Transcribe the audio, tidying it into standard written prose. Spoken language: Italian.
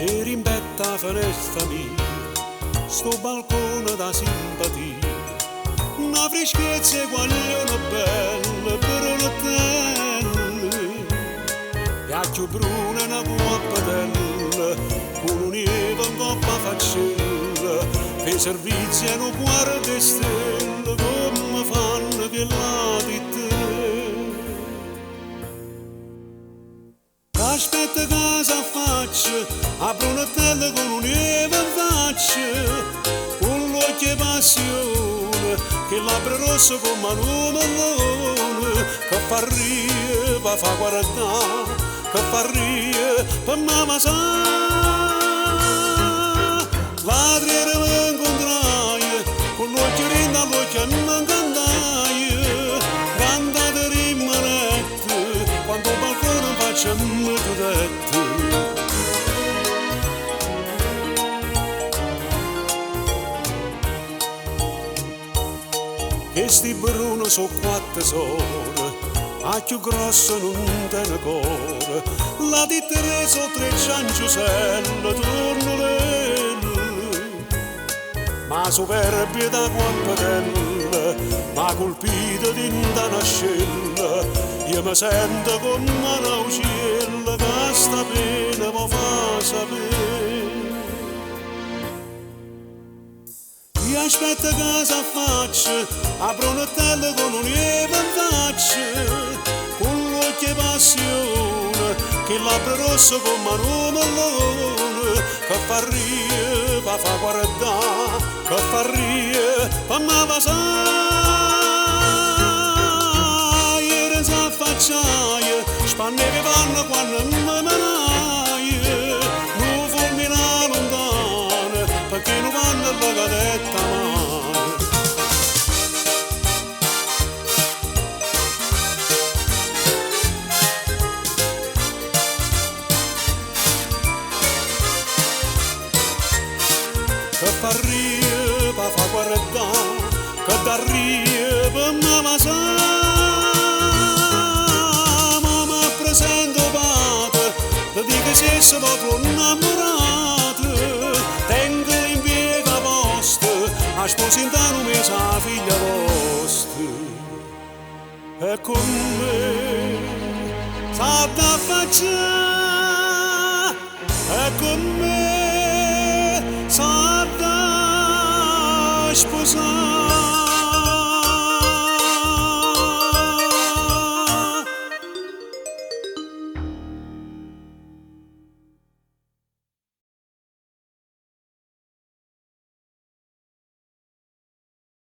e rimbetta finestra mia, sto balcone da simpatia, una freschezza quaglione bella per una telle, e a più bruna una guappadella, con un'eva in coppa faccella, per servizi e un cuore di stelle, come fanno che la di te. Aspetta cosa faccio, apro una tela con un'eva in faccia, con l'occhio passione, che labbra rosso come un melone, che fa rie, va fa guardare, che fa rie, per mamma sa. L'adriere mi incontrai, con l'occhio rinda all'occhio non cantai, cantate rimanette, quando balcone facciamo tutto. Che sti bruno so quattro sore, a più grosso non te ne cuore, la di Teresa tre cianciuselle, torno lei, ma superbia da guampatella, ma colpita di una nascella, io mi sento come una uccella, che sta pena mi fa sapere. Io aspetto cosa faccio, apro una tela con un'eva in faccia, con l'occhio passione, che labbra rosso come un melone, che fa rie, va fa guardare, che fa rie, fa mamma sa. Ieri si affacciaia, spanne che vanno quando mi menaia, non fulmina lontana, perché non vanno alla cadetta mano. Che fa rie, va fa guardare, che da rie, per mamma sa. Mamma presento padre, ti dico se si va innamorato, tengo in piega posta, a sposare un mese la figlia vostra. E con me sa da faccia, e con me sa da sposare.